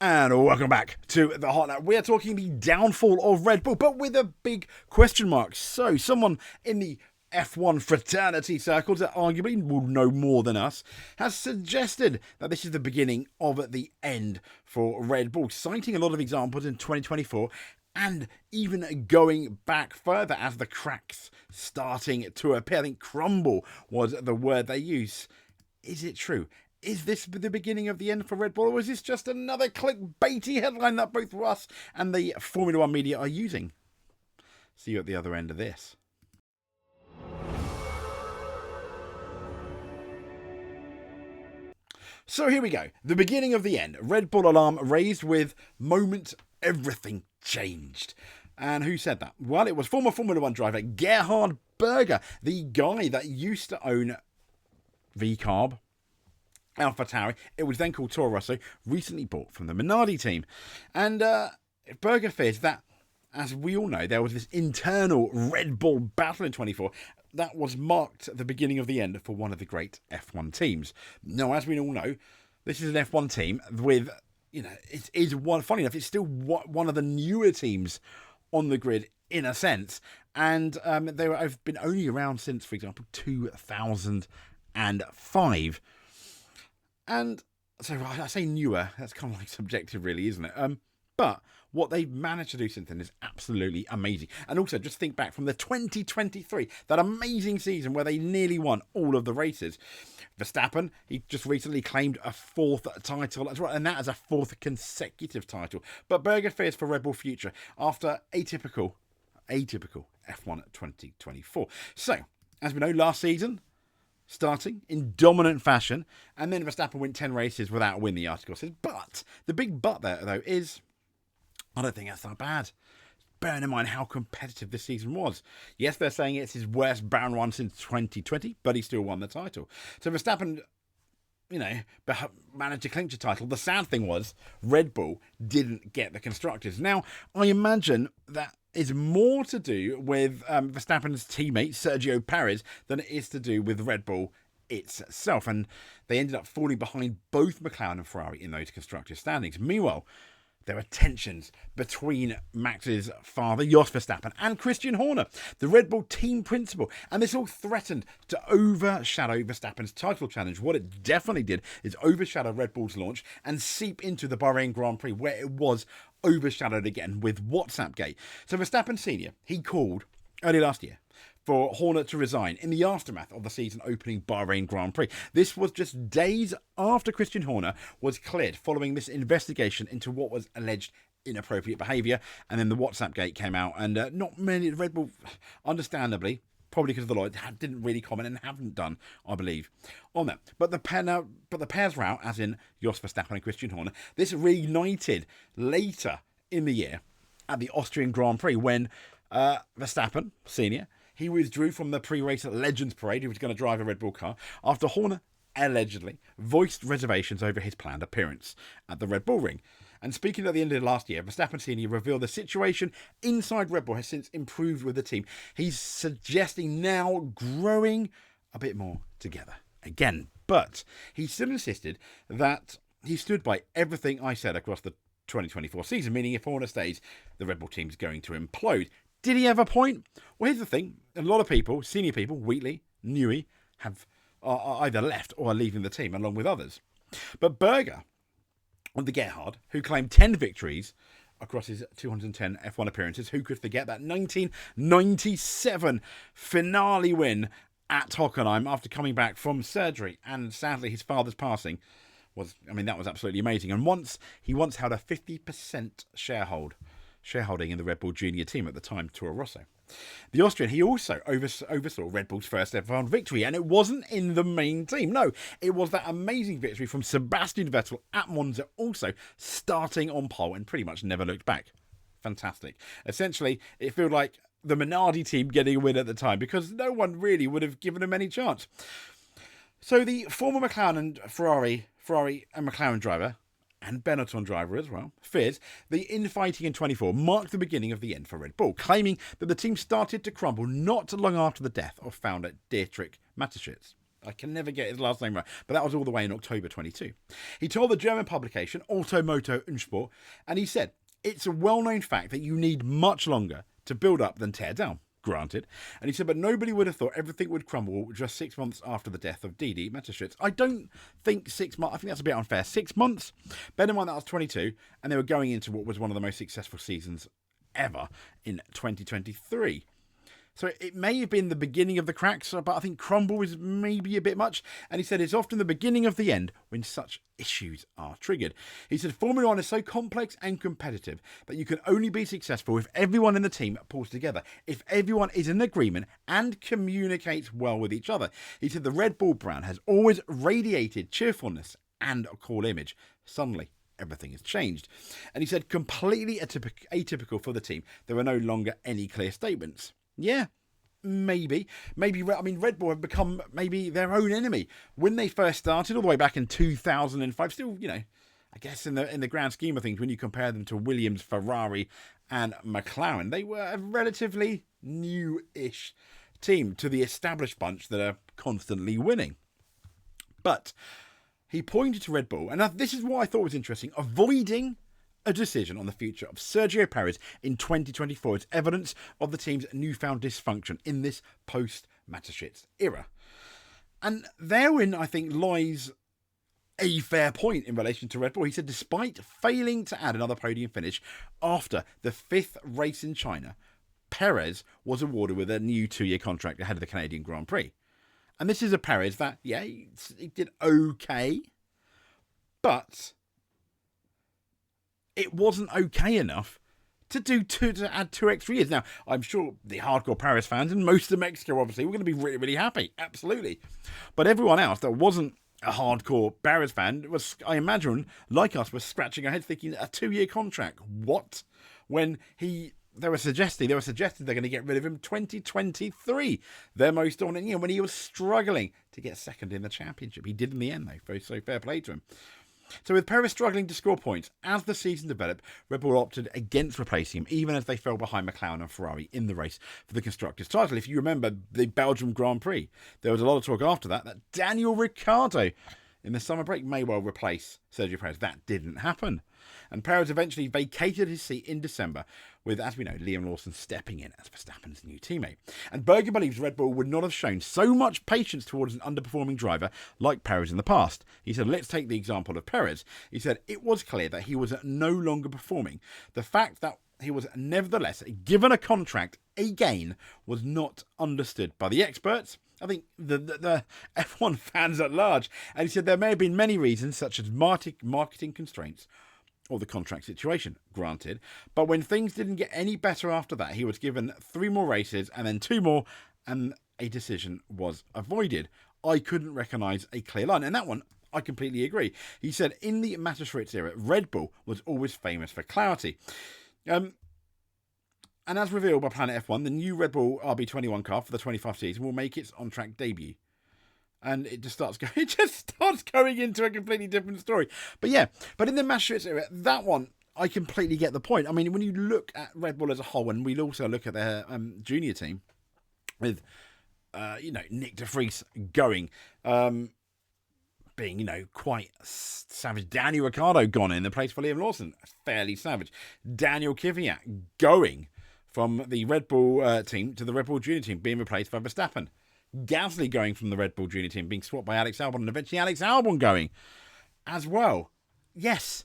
And welcome back to the Hot Lap. We are talking the downfall of Red Bull, but with a big question mark. So, someone in the F1 fraternity circles that arguably will know more than us has suggested that this is the beginning of the end for Red Bull, citing a lot of examples in 2024 and even going back further as the cracks starting to appear. I think crumble was the word they use. Is it true? Is this the beginning of the end for Red Bull, or is this just another clickbaity headline that both us and the Formula One media are using? See you at the other end of this. So here we go. The beginning of the end. Red Bull alarm raised with moment everything changed. And who said that? Well, it was former Formula One driver Gerhard Berger, the guy that used to own V-Carb, AlphaTauri. It was then called Toro Rosso, recently bought from the Minardi team. And Berger fears that, as we all know, there was this internal Red Bull battle in 24 that was marked the beginning of the end for one of the great F1 teams. Now, as we all know, this is an F1 team with, it is one, funny enough, it's still one of the newer teams on the grid in a sense. And they have been only around since, for example, 2005. And so I say newer, that's kind of like subjective really, isn't it? But what they've managed to do since then is absolutely amazing. And also just think back from the 2023, that amazing season where they nearly won all of the races. Verstappen, he just recently claimed a fourth title as well, and that is a fourth consecutive title. But Berger fears for Red Bull future after atypical F1 2024. So, as we know, last season, starting in dominant fashion, and then Verstappen went 10 races without a win, the article says. But the big but there, though, is I don't think that's that bad. Bearing in mind how competitive this season was. Yes, they're saying it's his worst Baron run since 2020, but he still won the title. So Verstappen, managed to clinch the title. The sad thing was Red Bull didn't get the constructors. Now, I imagine that is more to do with Verstappen's teammate Sergio Perez than it is to do with Red Bull itself. And they ended up falling behind both McLaren and Ferrari in those constructors' standings. Meanwhile, there were tensions between Max's father, Jos Verstappen, and Christian Horner, the Red Bull team principal. And this all threatened to overshadow Verstappen's title challenge. What it definitely did is overshadow Red Bull's launch and seep into the Bahrain Grand Prix, where it was overshadowed again with WhatsApp Gate. So Verstappen Sr., he called early last year for Horner to resign in the aftermath of the season opening Bahrain Grand Prix. This was just days after Christian Horner was cleared following this investigation into what was alleged inappropriate behaviour, and then the WhatsApp Gate came out, and not many Red Bull, understandably, probably because of the law, didn't really comment and haven't done, I believe, on that. But the pairs were out, as in Jos Verstappen and Christian Horner. This reignited later in the year at the Austrian Grand Prix when Verstappen Sr., he withdrew from the pre-race Legends Parade. He was going to drive a Red Bull car after Horner allegedly voiced reservations over his planned appearance at the Red Bull ring. And speaking at the end of last year, Verstappen Sr. revealed the situation inside Red Bull has since improved with the team. He's suggesting now growing a bit more together again. But he still insisted that he stood by everything I said across the 2024 season, meaning if Horner stays, the Red Bull team's going to implode. Did he have a point? Well, here's the thing. A lot of people, senior people, Wheatley, Newey, are either left or are leaving the team, along with others. But Berger, the Gerhard, who claimed 10 victories across his 210 F1 appearances, who could forget that 1997 finale win at Hockenheim after coming back from surgery and sadly his father's passing, that was absolutely amazing. And he once held a 50% shareholding in the Red Bull junior team at the time, Toro Rosso. The Austrian, he also oversaw Red Bull's first F1 victory, and it wasn't in the main team. No, it was that amazing victory from Sebastian Vettel at Monza, also starting on pole and pretty much never looked back. Fantastic. Essentially, it felt like the Minardi team getting a win at the time because no one really would have given him any chance. So the former McLaren and Ferrari and McLaren driver, and Benetton driver as well, fears the infighting in 24 marked the beginning of the end for Red Bull, claiming that the team started to crumble not long after the death of founder Dietrich Mateschitz. I can never get his last name right, but that was all the way in October 22. He told the German publication Automoto und Sport, and he said, it's a well-known fact that you need much longer to build up than tear down. Granted. And he said, but nobody would have thought everything would crumble just 6 months after the death of Didi Mateschitz. I don't think 6 months, I think that's a bit unfair. 6 months? Bear in mind that was 22, and they were going into what was one of the most successful seasons ever in 2023. So it may have been the beginning of the cracks, but I think crumble is maybe a bit much. And he said it's often the beginning of the end when such issues are triggered. He said Formula One is so complex and competitive that you can only be successful if everyone in the team pulls together, if everyone is in agreement and communicates well with each other. He said the Red Bull brand has always radiated cheerfulness and a cool image. Suddenly, everything has changed. And he said completely atypical for the team. There were no longer any clear statements. Yeah, maybe. I mean, Red Bull have become maybe their own enemy. When they first started, all the way back in 2005, still, I guess in the grand scheme of things, when you compare them to Williams, Ferrari and McLaren, they were a relatively new-ish team to the established bunch that are constantly winning. But he pointed to Red Bull, and this is what I thought was interesting, avoiding a decision on the future of Sergio Perez in 2024 is evidence of the team's newfound dysfunction in this post-Mateschitz era. And therein, I think, lies a fair point in relation to Red Bull. He said, despite failing to add another podium finish after the 5th race in China, Perez was awarded with a new 2-year contract ahead of the Canadian Grand Prix. And this is a Perez that, he did okay, but it wasn't okay enough to add 2 extra years. Now, I'm sure the hardcore Paris fans and most of Mexico, obviously, were going to be really, really happy. Absolutely. But everyone else that wasn't a hardcore Paris fan was, I imagine, like us, was scratching our heads thinking, a 2-year contract. What? When they were suggesting they're going to get rid of him 2023. Their most dominant year, when he was struggling to get second in the championship. He did in the end, though. So fair play to him. So with Perez struggling to score points, as the season developed, Red Bull opted against replacing him, even as they fell behind McLaren and Ferrari in the race for the Constructors' title. If you remember the Belgium Grand Prix, there was a lot of talk after that Daniel Ricciardo in the summer break may well replace Sergio Perez. That didn't happen. And Perez eventually vacated his seat in December with, as we know, Liam Lawson stepping in as Verstappen's new teammate. And Berger believes Red Bull would not have shown so much patience towards an underperforming driver like Perez in the past. He said, let's take the example of Perez. He said, it was clear that he was no longer performing. The fact that he was nevertheless given a contract again was not understood by the experts. I think the F1 fans at large. And he said there may have been many reasons, such as marketing constraints or the contract situation, granted. But when things didn't get any better after that, he was given 3 more races and then 2 more, and a decision was avoided. I couldn't recognise a clear line. And that one, I completely agree. He said, in the Mateschitz era, Red Bull was always famous for clarity. And as revealed by Planet F1, the new Red Bull RB21 car for the 25 season will make its on-track debut. And it just starts going into a completely different story. But in the Mateschitz era, that one, I completely get the point. I mean, when you look at Red Bull as a whole, and we'll also look at their junior team with, Nick de Vries going, being, quite savage. Daniel Ricciardo gone in the place for Liam Lawson, fairly savage. Daniel Kvyat going from the Red Bull team to the Red Bull junior team, being replaced by Verstappen. Gasly going from the Red Bull junior team, being swapped by Alex Albon, and eventually Alex Albon going as well. Yes.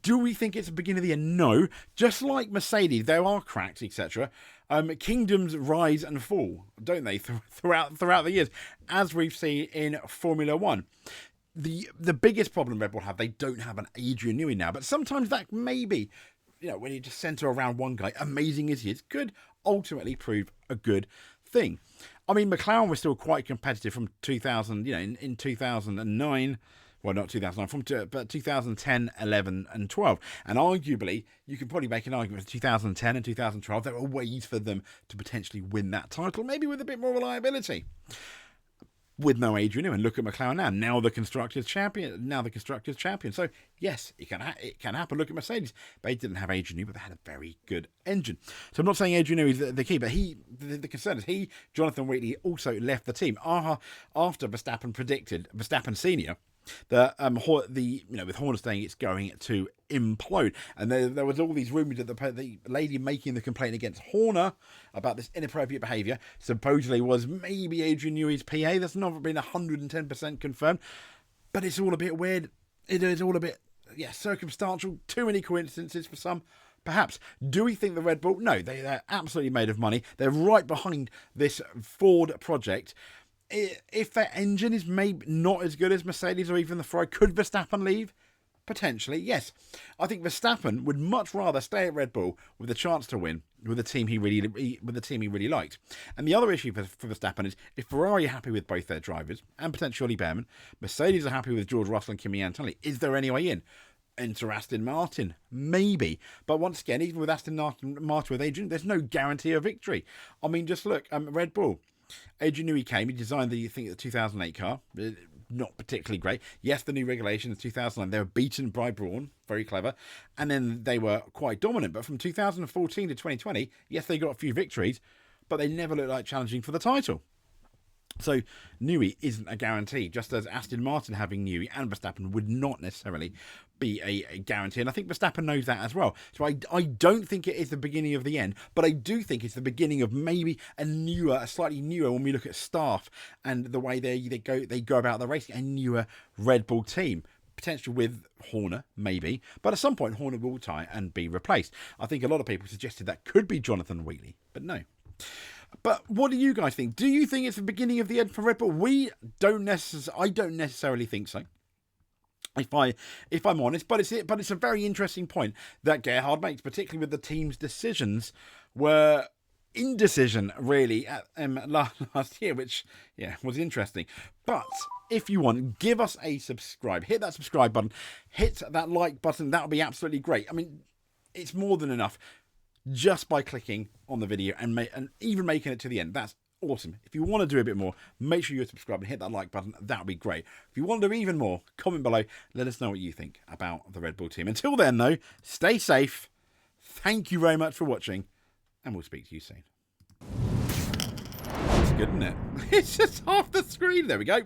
Do we think it's the beginning of the end? No. Just like Mercedes, there are cracks, etc. Kingdoms rise and fall, don't they, throughout the years, as we've seen in Formula One. The biggest problem Red Bull have, they don't have an Adrian Newey now, but sometimes that may be, when you just centre around one guy, amazing as he is, could ultimately prove a good thing. I mean, McLaren was still quite competitive from 2000, in 2009. Well, not 2009, but 2010, 11 and 12. And arguably, you can probably make an argument for 2010 and 2012. There were ways for them to potentially win that title, maybe with a bit more reliability. with no Adrian Newey. And look at McLaren now the constructors champion. So yes, it can happen. Look at Mercedes. They didn't have Adrian Newey, but they had a very good engine. So I'm not saying Adrian Newey is the key, but the concern is Jonathan Wheatley also left the team after Verstappen Senior. With Horner saying it's going to implode, and there was all these rumours that the lady making the complaint against Horner about this inappropriate behaviour supposedly was maybe Adrian Newey's PA. That's not been 110% confirmed, but it's all a bit weird. It is all a bit circumstantial. Too many coincidences for some. Perhaps. Do we think the Red Bull? No, they're absolutely made of money. They're right behind this Ford project. If their engine is maybe not as good as Mercedes or even the Ferrari, could Verstappen leave? Potentially, yes. I think Verstappen would much rather stay at Red Bull with a chance to win with a team he really liked. And the other issue for Verstappen is if Ferrari are happy with both their drivers and potentially Behrman, Mercedes are happy with George Russell and Kimi Antonelli. Is there any way in? Enter Aston Martin, maybe. But once again, even with Aston Martin with Adrian, there's no guarantee of victory. I mean, just look, Red Bull. Adrian Newey came, he designed the 2008 car, not particularly great. Yes, the new regulations, 2009, they were beaten by Brawn, very clever, and then they were quite dominant. But from 2014 to 2020, yes, they got a few victories, but they never looked like challenging for the title. So Newey isn't a guarantee, just as Aston Martin having Newey and Verstappen would not necessarily be a guarantee. And I think Verstappen knows that as well. So I don't think it is the beginning of the end, but I do think it's the beginning of maybe a slightly newer, when we look at staff and the way they go about the racing, a newer Red Bull team. Potential with Horner, maybe. But at some point, Horner will tie and be replaced. I think a lot of people suggested that could be Jonathan Wheatley, but no. But what do you guys think? Do you think it's the beginning of the end for Red Bull? I don't necessarily think so, if I'm honest. But it's a very interesting point that Gerhard makes, particularly with the team's decisions were indecision really at last year, which was interesting. But if you want, give us a subscribe. Hit that subscribe button. Hit that like button. That would be absolutely great. I mean, it's more than enough. Just by clicking on the video and even making it to the end. That's awesome. If you want to do a bit more, make sure you subscribe and hit that like button. That would be great. If you want to do even more, comment below. Let us know what you think about the Red Bull team. Until then, though, stay safe. Thank you very much for watching, and we'll speak to you soon. It's good, isn't it? It's just half the screen. There we go.